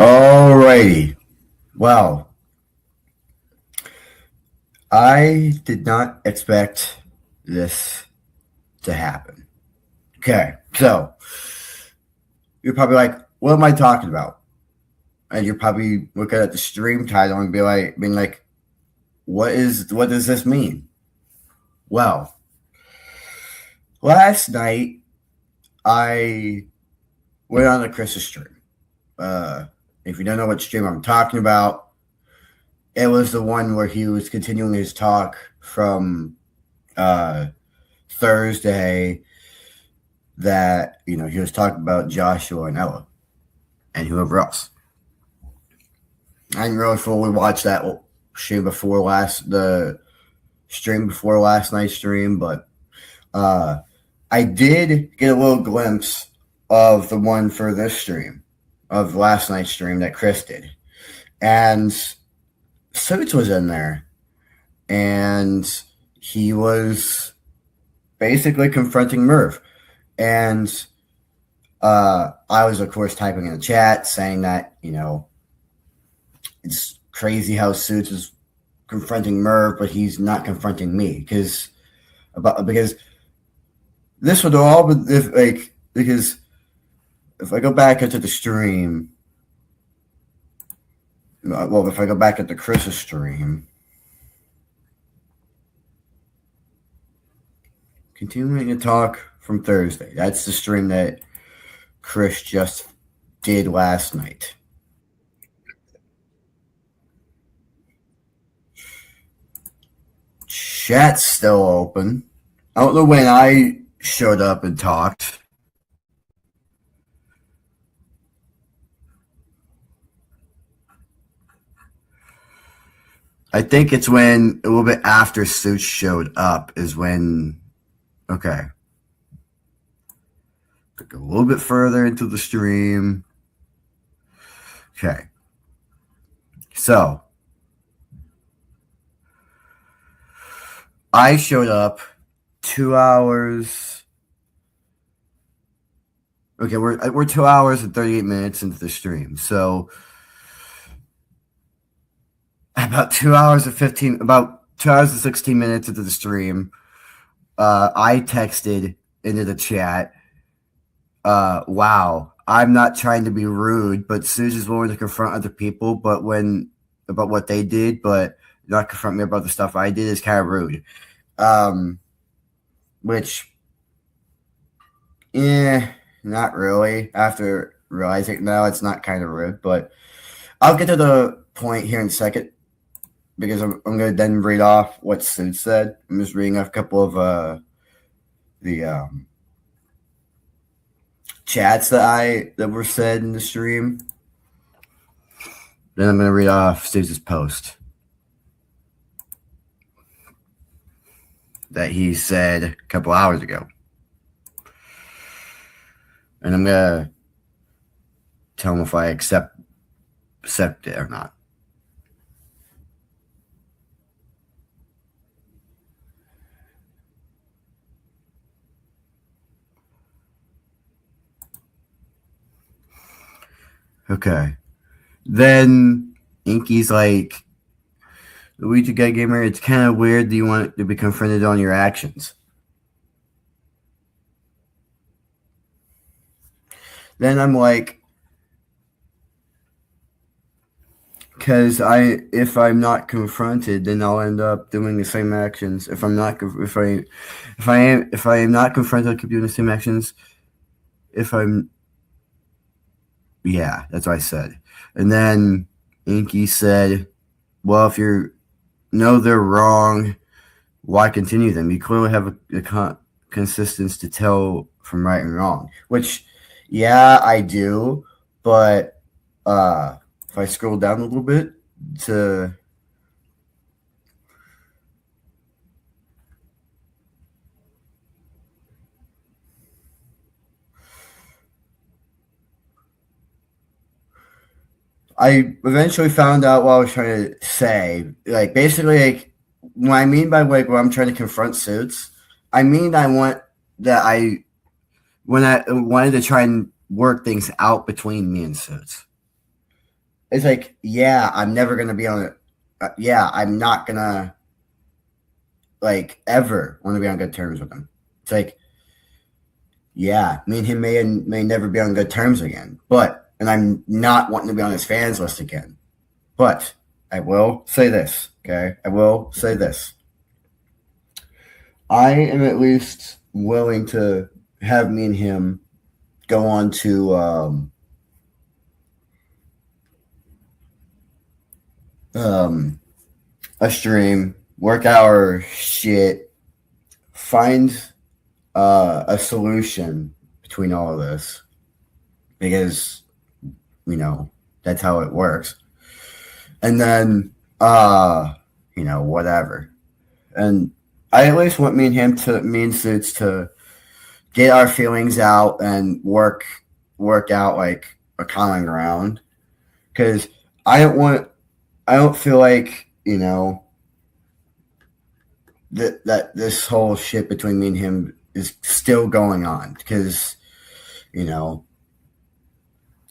Alrighty. Well, I did not expect this to happen. Okay, so you're probably like, what am I talking about? And you're probably looking at the stream title and being like, what does this mean? Well, last night I went on the Chris's stream. If you don't know what stream I'm talking about, it was the one where he was continuing his talk from Thursday that he was talking about Joshua and Ella and whoever else. I didn't really fully watch that stream before last night's stream, but I did get a little glimpse of the one for this stream, of last night's stream that Chris did, and Suits was in there, and he was basically confronting Merv. And I was, of course, typing in the chat saying that, it's crazy how Suits is confronting Merv, but he's not confronting me because this would all because if I go back into the stream, if I go back into Chris's stream, continuing to talk from Thursday. That's the stream that Chris just did last night. Chat's still open. I don't know when I showed up and talked. I think it's when a little bit after Suits showed up is when. Okay. Go a little bit further into the stream. Okay. So I showed up 2 hours. Okay, we're 2 hours and 38 minutes into the stream. So about 2 hours and 16 minutes into the stream, I texted into the chat, wow, I'm not trying to be rude, but Suze is willing to confront other people about what they did, but not confront me about the stuff I did is kind of rude. Which, not really. After realizing now, it's not kind of rude, but I'll get to the point here in a second because I'm going to then read off what Sid said. I'm just reading off a couple of the chats that were said in the stream. Then I'm going to read off Sid's post that he said a couple hours ago. And I'm going to tell him if I accept it or not. Okay. Then Inky's like, Luigi Guy Gamer, it's kind of weird. Do you want to be confronted on your actions? Then I'm like, because if I'm not confronted, then I'll end up doing the same actions. If I am not confronted, I'll keep doing the same actions. Yeah, that's what I said. And then Inky said, well, if they're wrong, why continue them? You clearly have a consistency to tell from right and wrong, which, yeah, I do. But if I scroll down a little bit to I eventually found out what I was trying to say. Like, basically, like, what I mean by when I'm trying to confront Suits, I mean I wanted to try and work things out between me and Suits. it's like, yeah, I'm never gonna be on it. Yeah, I'm not gonna like ever want to be on good terms with him. It's like, yeah, me and him may never be on good terms again, but and I'm not wanting to be on his fans list again. But I will say this, okay? I will say this. I am at least willing to have me and him go on to a stream, work our shit, find a solution between all of this, because that's how it works. And then whatever. And I at least want me and Suits to get our feelings out and work out like a common ground, because I don't feel like that this whole shit between me and him is still going on, because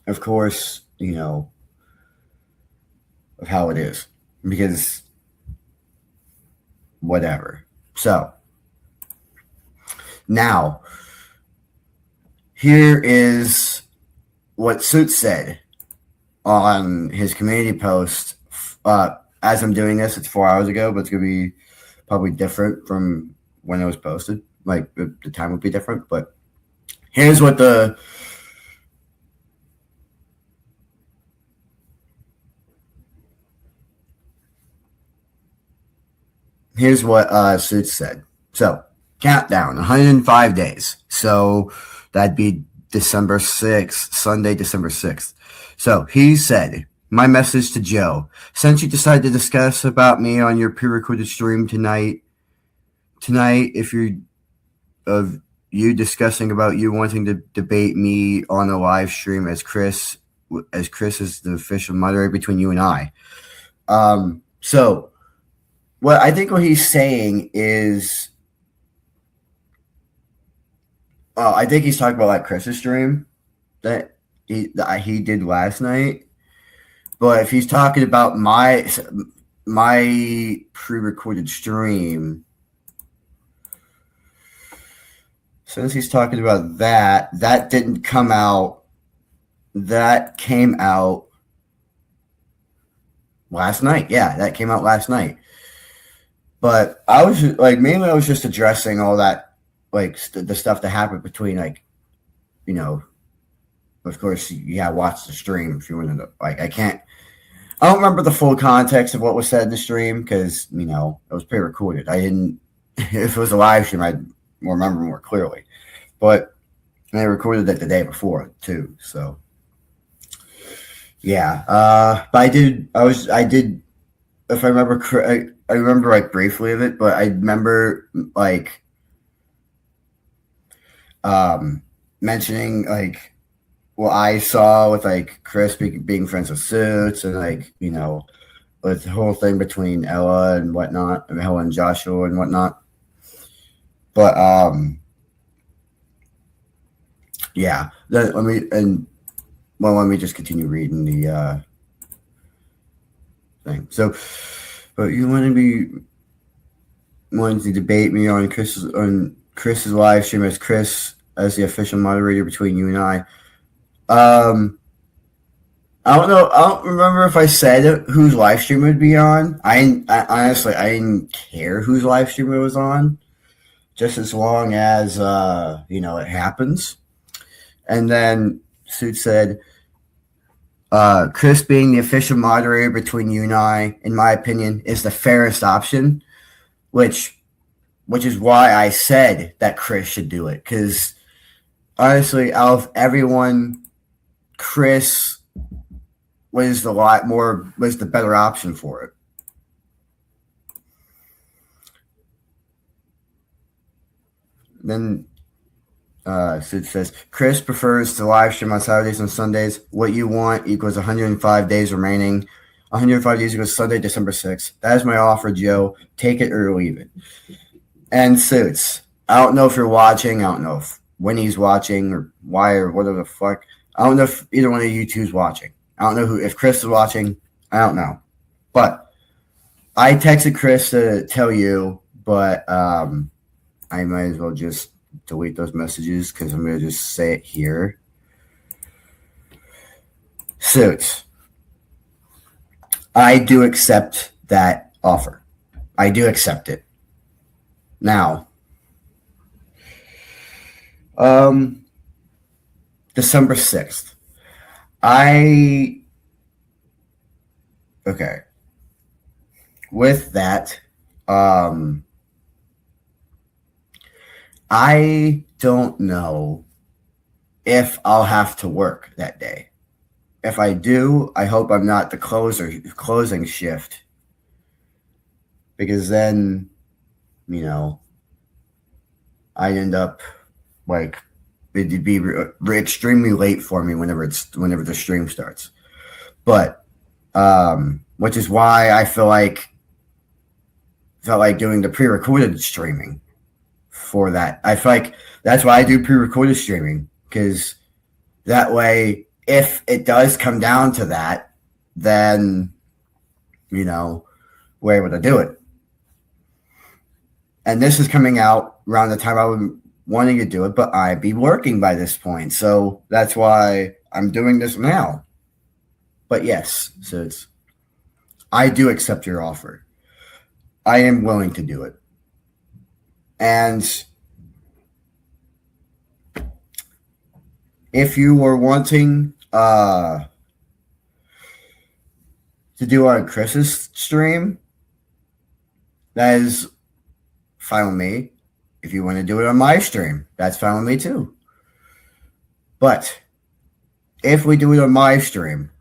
of course of how it is, because whatever. So now here is what Suits said on his community post. As I'm doing this, it's 4 hours ago, but it's gonna be probably different from when it was posted. Like the time would be different, but here's what Suits said. So countdown, 105 days. So that'd be December 6th, Sunday, December 6th. So he said, my message to Joe, since you decided to discuss about me on your pre-recorded stream tonight, if you're of you discussing about you wanting to debate me on a live stream as Chris is the official moderator between you and I. So what I think what he's saying is, I think he's talking about like Chris's stream that he did last night. But if he's talking about my pre-recorded stream, since he's talking about that didn't come out. That came out last night. Yeah, that came out last night. But I was like, mainly I was just addressing all that, like the stuff that happened between, like, of course, watch the stream if you want to. Like, I don't remember the full context of what was said in the stream, because it was pre-recorded. I didn't. If it was a live stream, I'd remember more clearly. But they recorded it the day before too, so yeah. But I did. If I remember, I remember like briefly of it, but I remember like mentioning like what I saw with like Chris being friends with Suits, and like with the whole thing between Ella and whatnot, and Ella and Joshua and whatnot. But yeah. Let me just continue reading the thing. So, but you wanted to debate me on Chris's live stream as Chris as the official moderator between you and I. I don't know. I don't remember if I said whose live stream it would be on. I honestly didn't care whose live stream it was on, just as long as it happens. And then Suit said, Chris being the official moderator between you and I, in my opinion, is the fairest option, which is why I said that Chris should do it. Because honestly, out of everyone, Chris was the better option for it. Then Sid says, Chris prefers to live stream on Saturdays and Sundays. What you want equals 105 days remaining. 105 days equals Sunday, December 6th. That is my offer, Joe. Take it or leave it. And Suits, I don't know if you're watching. I don't know when he's watching or why or whatever the fuck. I don't know if either one of you two's watching. I don't know if Chris is watching. I don't know. But I texted Chris to tell you, but I might as well just delete those messages because I'm going to just say it here. Suits. I do accept that offer. I do accept it. Now, December 6th. Okay. With that, I don't know if I'll have to work that day. If I do, I hope I'm not the closing shift, because then, I end up like it'd be extremely late for me whenever the stream starts. But which is why I felt like doing the pre-recorded streaming for that. I feel like that's why I do pre-recorded streaming, because that way, if it does come down to that, then we're able to do it. And this is coming out around the time I was wanting to do it, but I'd be working by this point, so that's why I'm doing this now. But yes, so I do accept your offer. I am willing to do it. And if you were wanting to do on Chris's stream, that is fine with me. If you want to do it on my stream, that's fine with me too. But if we do it on my stream,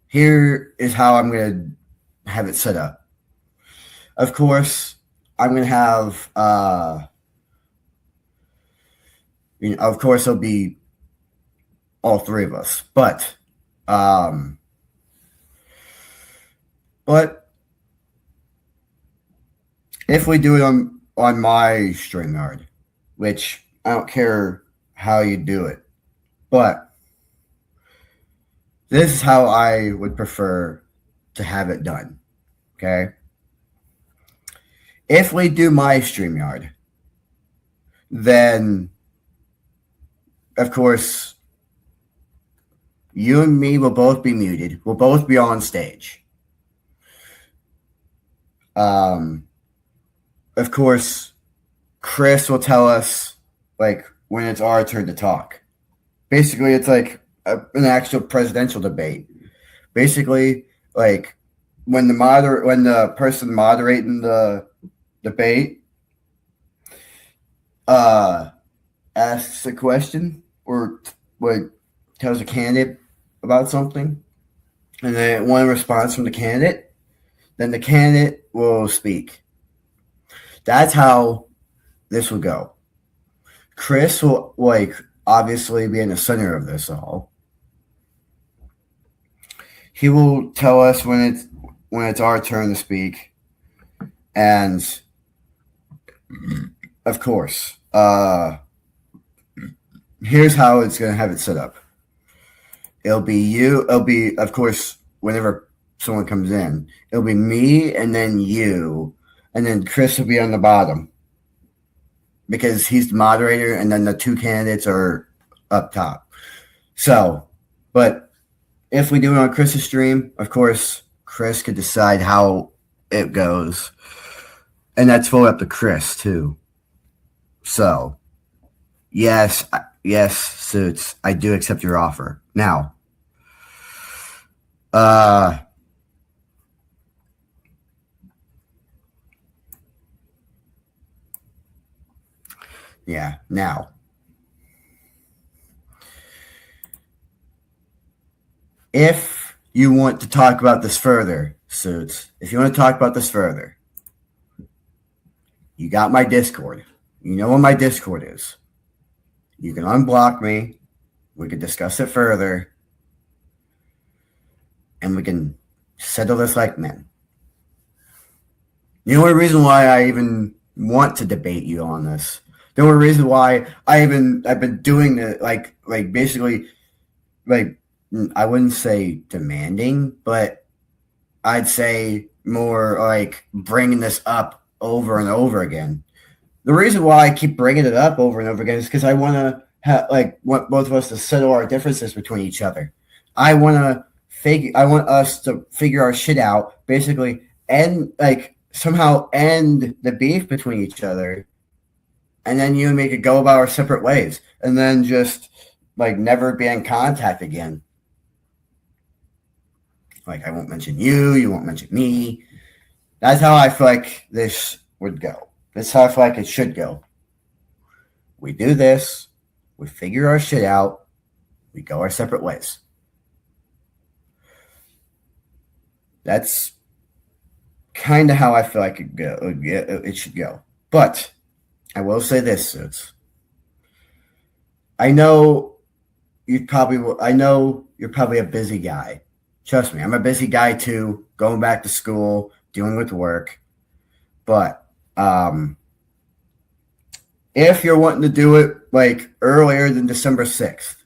here is how I'm going to have it set up. Of course, I'm going to have, of course, it'll be all three of us. But if we do it on my StreamYard, which I don't care how you do it, but this is how I would prefer to have it done, okay? If we do my StreamYard, then, of course, you and me will both be muted. We'll both be on stage. Of course, Chris will tell us, like, when it's our turn to talk. Basically, it's like an actual presidential debate. Basically, like, when the person moderating the debate asks a question or tells a candidate about something, and then one response from the candidate, then the candidate will speak. That's how this will go. Chris will, obviously be in the center of this all. He will tell us when it's our turn to speak. And, of course, here's how it's going to have it set up. It'll be, of course, whenever someone comes in, it'll be me and then you. And then Chris will be on the bottom because he's the moderator, and then the two candidates are up top. So, but if we do it on Chris's stream, of course, Chris could decide how it goes. And that's fully up to Chris, too. So, yes, Suits, I do accept your offer. Now, now, if you want to talk about this further, Suits, you got my Discord. You know what my Discord is. You can unblock me. We can discuss it further. And we can settle this like men. The only reason why I even want to debate you on this, the only reason why I've been doing it, basically I wouldn't say demanding, but I'd say more like bringing this up over and over again. The reason why I keep bringing it up over and over again is because I want to want both of us to settle our differences between each other. I want us to figure our shit out, basically, and like somehow end the beef between each other, and then you and me could go about our separate ways, and then just like never be in contact again. Like I won't mention you, you won't mention me. That's how I feel like this would go. That's how I feel like it should go. We do this, we figure our shit out, we go our separate ways. That's kind of how I feel like it should go. But I will say this, Suits. I know you're probably a busy guy. Trust me, I'm a busy guy too, going back to school, dealing with work. But if you're wanting to do it like earlier than December 6th,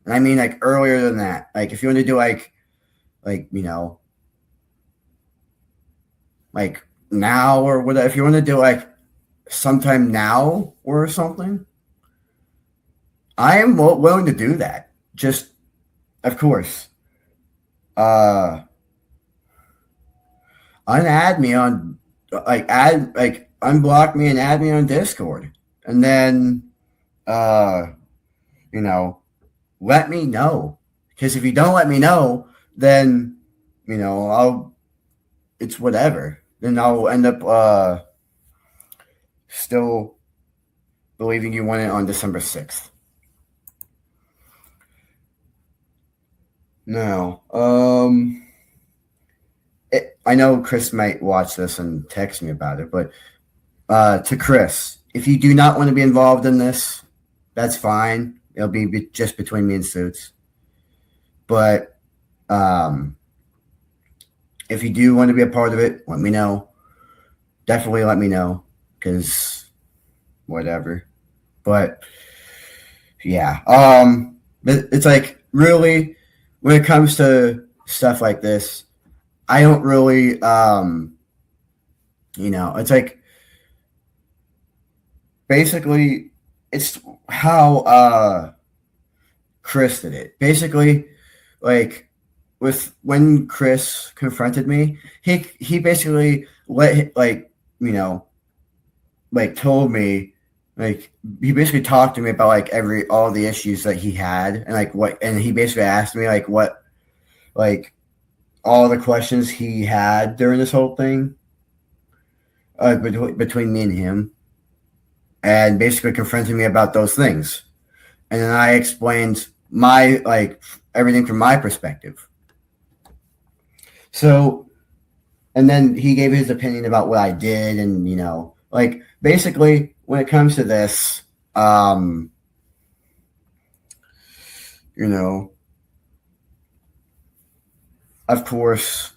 and I mean like earlier than that, like if you want to do like like now or whatever, if you want to do like sometime now or something, I am willing to do that. Just, of course, unadd me on, unblock me and add me on Discord, and then, let me know. Because if you don't let me know, then, it's whatever. Then I'll end up still believing you won it on December 6th. No. I know Chris might watch this and text me about it, but to Chris, if you do not want to be involved in this, that's fine. It'll be just between me and Suits. But if you do want to be a part of it, let me know. Definitely let me know, because whatever. But yeah, it's like really when it comes to stuff like this, I don't really, it's like basically it's how Chris did it. Basically, like with when Chris confronted me, he basically told me, like he basically talked to me about like all the issues that he had, and he basically asked me all the questions he had during this whole thing between me and him, and basically confronted me about those things. And then I explained everything from my perspective. So, and then he gave his opinion about what I did, and basically when it comes to this, of course,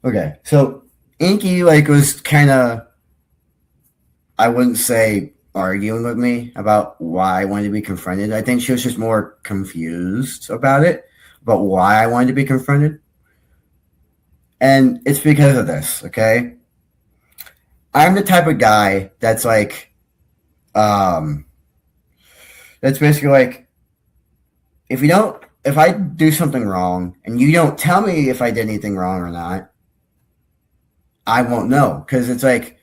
okay, so Inky was kind of, I wouldn't say arguing with me about why I wanted to be confronted. I think she was just more confused about why I wanted to be confronted. And it's because of this, okay? I'm the type of guy that's that's basically if I do something wrong and you don't tell me if I did anything wrong or not, I won't know. Because it's like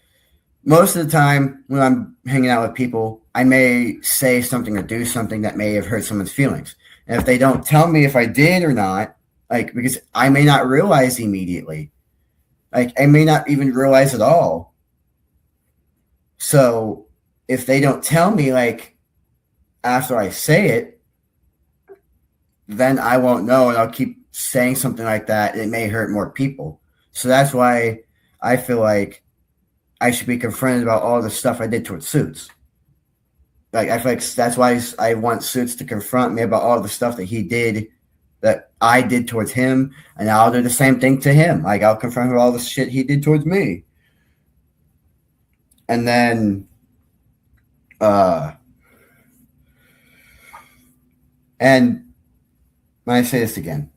most of the time when I'm hanging out with people, I may say something or do something that may have hurt someone's feelings. And if they don't tell me if I did or not, because I may not realize immediately. I may not even realize at all. So if they don't tell me after I say it, then I won't know, and I'll keep saying something like that. And it may hurt more people. So that's why I feel like I should be confronted about all the stuff I did towards Suits. I feel like that's why I want Suits to confront me about all the stuff that he did, that I did towards him, and I'll do the same thing to him. I'll confront him with all the shit he did towards me. And then, And when I say this again,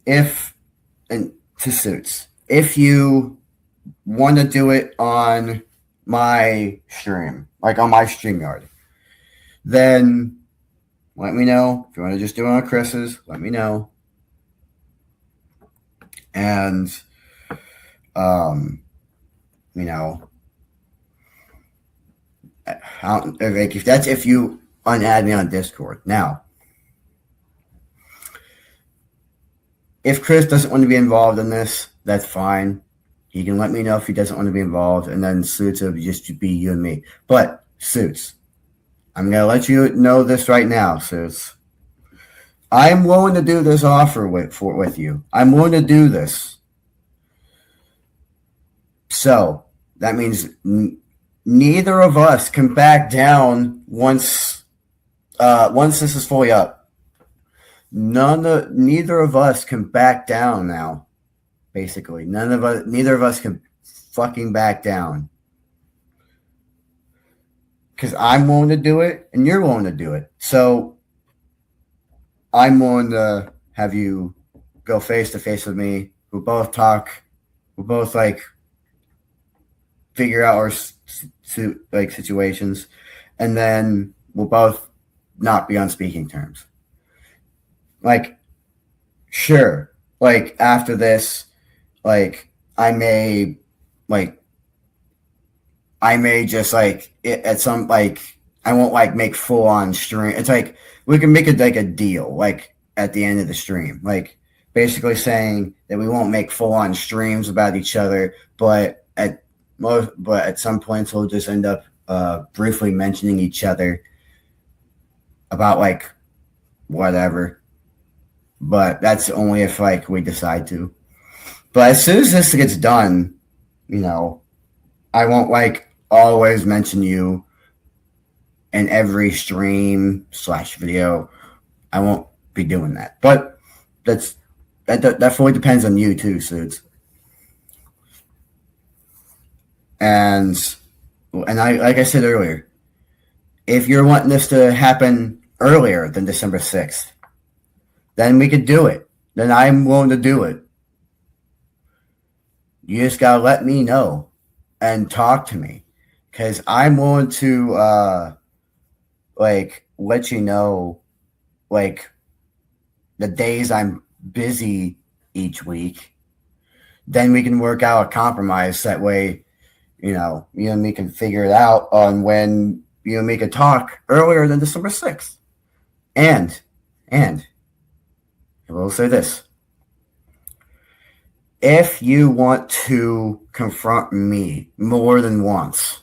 and to Suits, if you want to do it on my stream, like on my StreamYard, then let me know. If you want to just do it on Chris's, let me know. And, you know, like if you unadd me on Discord. Now, if Chris doesn't want to be involved in this, that's fine. He can let me know if he doesn't want to be involved, and then Suits will just be you and me. But Suits, I'm gonna let you know this right now, Suits. I'm willing to do this offer with you. I'm willing to do this. So that means neither of us can back down once this is fully up. Neither of us can back down now. Basically, neither of us can fucking back down. Because I'm willing to do it, and you're willing to do it. So I'm willing to have you go face to face with me. We'll both talk. We'll both figure out our situations, and then we'll both not be on speaking terms. Sure. After this, I may just at some I won't make full on stream. It's we can make it a deal at the end of the stream, basically saying that we won't make full on streams about each other, but at some points we'll just end up briefly mentioning each other about whatever. But that's only if we decide to. But as soon as this gets done, I won't always mention you in every stream / video. I won't be doing that. But that fully depends on you too, Suits. And like I said earlier, if you're wanting this to happen earlier than December 6th, then we could do it. Then I'm willing to do it. You just gotta let me know and talk to me, because I'm willing to let you know the days I'm busy each week. Then we can work out a compromise. That way, you and me can figure it out on when you and me can talk earlier than December 6th. And I will say this. If you want to confront me more than once,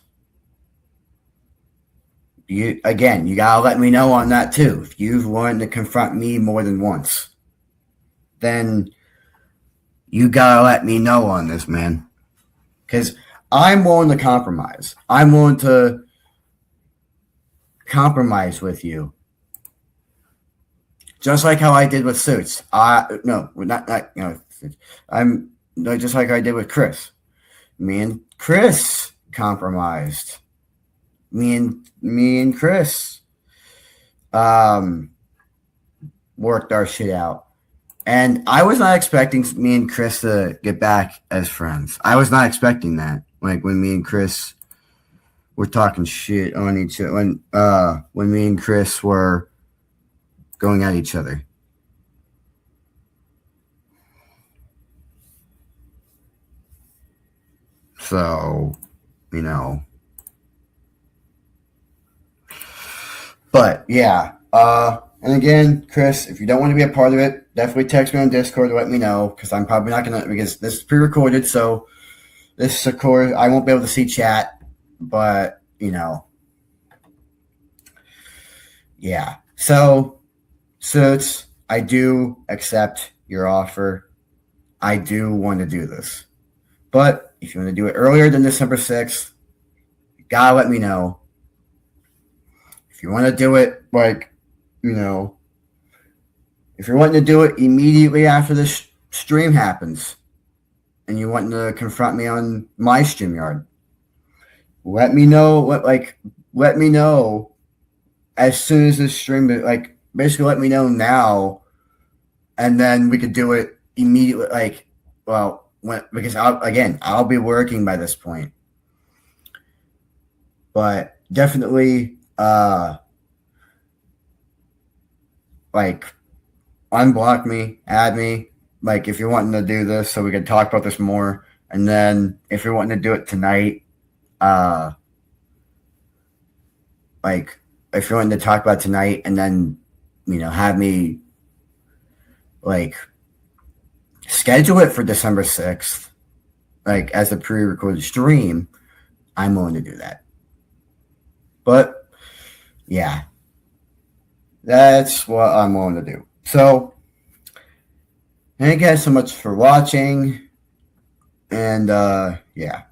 you gotta let me know on that too. If you want to confront me more than once, then you gotta let me know on this, man. Because I'm willing to compromise. I'm willing to compromise with you. Just like how I did with Suits. I'm just like I did with Chris. Me and Chris compromised. Me and Chris worked our shit out. And I was not expecting me and Chris to get back as friends. I was not expecting that. When me and Chris were talking shit on each other, when me and Chris were going at each other. So, But yeah. And again, Chris, if you don't want to be a part of it, definitely text me on Discord to let me know, because I'm probably not gonna, because this is pre-recorded, so this is I won't be able to see chat, but yeah. So Suits, I do accept your offer. I do want to do this. But if you want to do it earlier than December 6th, you gotta let me know. If you want to do it, if you're wanting to do it immediately after this stream happens, and you want to confront me on my StreamYard, let me know. Let me know as soon as this stream, basically let me know now, and then we could do it immediately. Like, well, because I'll be working by this point, but definitely, like, unblock me, add me, like if you're wanting to do this, so we can talk about this more. And then if you're wanting to do it tonight, like if you're wanting to talk about tonight, and then have me like schedule it for December 6th, like as a pre-recorded stream, I'm willing to do that. But yeah, that's what I'm willing to do. So thank you guys so much for watching, and yeah.